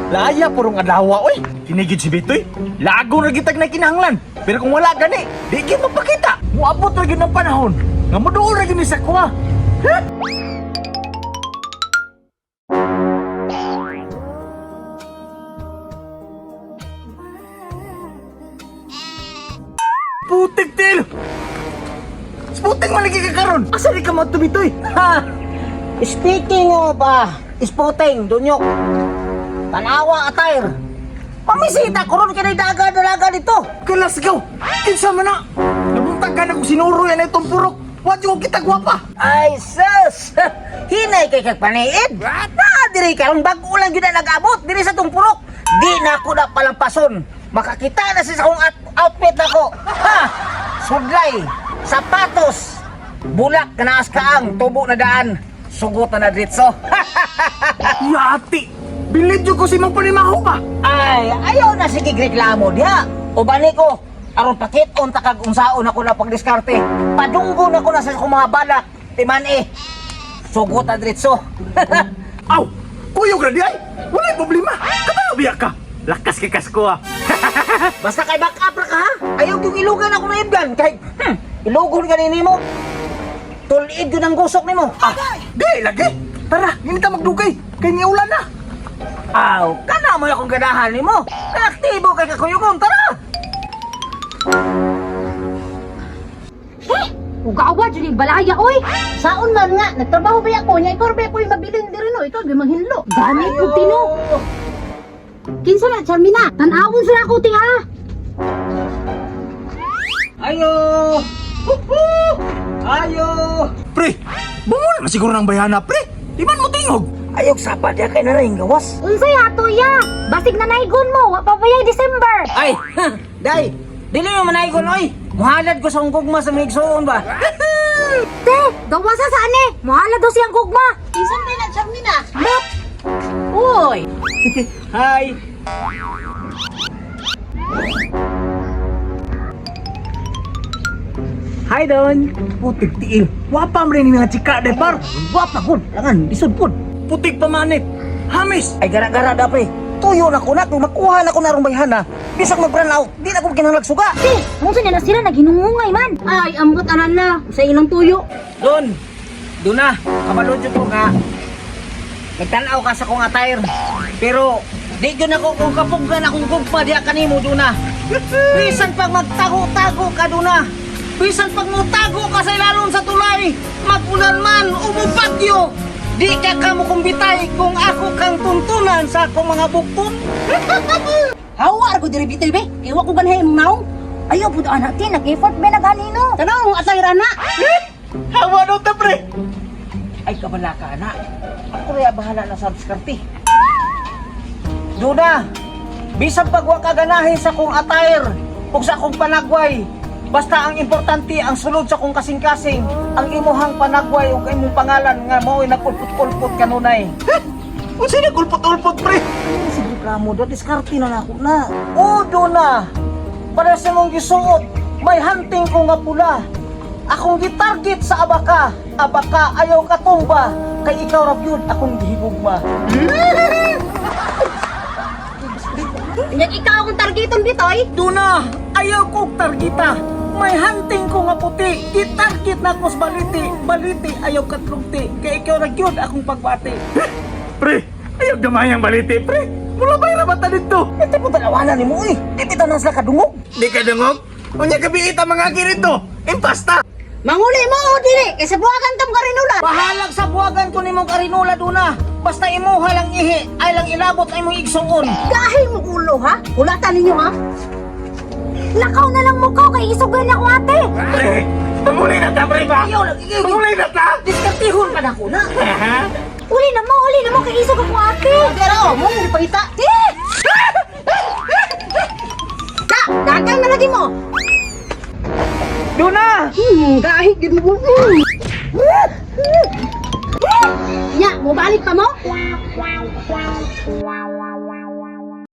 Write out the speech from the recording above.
Laya purong adlaw oy. Kinigid si Bitoy. Lago ra gitag na kinahanglan. Pero kung wala gani, di gyud mapakita. Muabot ra gyud ang panahon. Nga moduol ra gyud ni sa kuha. Putik til! Putik malagi ka karon. Asa di ka matubitoy? Ha! Speaking of spotting, dunyok. Tanawa attire. Pamisita ko ron kinay daga-dalaga dito. Kalas go! Kinsa man na! Nabuntag ka na kung sinuro yan itong purok. Wad yung kita gwapa! Ay, sus! Hinay kay kagpaniid. Diri karon bago lang gyud na nag-abot diri sa tong purok. Di na ako na palampason. Makakita na sa akong outfit nako. Ha! Sudlay, sapatos, bulak kanaas kaang tubo na daan. Sugot na diretso. Yati! Bilid ko si Mang Panimaho pa! Ay, ayaw na sige reklamo diha. O bani ko, aron pakiton takag unsaon ako na pagdiskarte. Padunggo na ko na sa akong mga balak. Timan sugot na diretso. Aw! Kuyog na di ay! Wala'y problema! Kabayo biya ka! Lakas kay kasko ah! Basta kay back up ra ka ha. Ayaw yung ilugan ako na ibgan. Kay, ilugon ka nimo. Tulid yun ang gusok nimo. Di lagi! Tara, hindi ta magdugay! Kay niulan na! Aw, kana mo akong ganahan nimo. Kay aktibo kay kakuyugon. Tara! Ugawa dyan yung balaya, oy! Saon man nga, nagtrabaho ba ako niya? Ikaw ba ako yung mabilin din rin, o? Ikaw ba manghinlo? Gamit mo, Tino! Kinsa na, Charmina? Tanawon sila ako, ti, ha? Ayo! Ayo! Pre! Bumul na siguro ng bayana, pre! Di man mo tingog! Ayog sapa diya kay naring gawas. Unsay ato, ya? Basig na naigon mo, wapapayay December! Ay, day! Dili mo manaygon, oy! Muhalad ko sa gugma sa migsoon ba? Te, dawasa sa ane! Muhala daw siyang gugma! Kinsan na, Charmina? Mop! Uy! Hi! Hi Don! Putik tiil! Wapa mo rin yung mga chika, Depar! Guwapa gud, langan isod pud. Putik pamanit! Hamis! Ay gara-gara da pre. Tuyo na ko na kung makuha na ko na rong bayhana. Bisag mag-run out, di na ko kinahanglan suga. Te, kung saan na sila naghinungungay man? Ay, ambot anan na, sa ilang tuyo. Don, na, kabalod ko nga. Nagtanaw ka sa kong attire. Pero, di yun ako kung kapuggan akong gugpa diya kanimo, Duna. Bisan pag magtago-tago ka, Duna. Bisan pag mutago ka sa ilalon sa tulay, magulan man, umupagyo. Di ka kamo kumbitay kung ako kang tuntunan sa akong mga bukton. Hawa, argo diri bitel be. Iwa ko ganahay mong naong. Ayaw po doon natin, nag-effort be na ganino. Tanong, atay rana. Hawa doon ta, pre! Ay, kabala ka, anak. Ako rin bahala na sa diskarte. Duda, bisan pagwa kaganahin sa kong attire o sa kong panagway, basta ang importante ang sulod sa kong kasing-kasing, ang imuhang panagway o imong pangalan nga mo'y nagkulpot-kulpot kanunay. Kung sino kulpot-ulpot, pre? Sige ka mo, diskarte na ako na. O, Duna, para sa mong gisuot, may hunting ko nga pula. Akong gitarget sa abaka. Abaka ayaw katumba. Kay ikaw ra gyud akong gihigugma. Inyag ikaw akong targeton bitoy. Duna, ayaw kong targeta. May hunting ko nga puti. Gitarget na ko sa baliti. Baliti ayaw katrugti. Kay ikaw ra gyud akong pagbati. Pre! Ayaw gamayang baliti, pre! Mula ba yung rabata dito? Ito po talawanan ni mo eh. Di kita nang sila kadungog. Di ka dungog? Unya kabiita mga girito! Impasta! Manguli mo o dili, kaysa buwagan tam karinula. Bahalag sa buwagan ko ni mong karinula, Duna. Basta imuha lang ihi, ay lang ilabot ay mong igsuon. Dahil mo ulo ha, hulatan ninyo ha. Lakaw na lang mo ko, kay isugan ako ate. Pre! Panguli na ta, pre ba? Ayaw lang, igaw. Panguli na ta! Diskartihon pa na ko na. Uli na mo, kay isog ako ate. Pero, mo hindi pangita. Da, dagang na lagi mo. Duna! Kahit din mo. Nya, mo balik pa mo?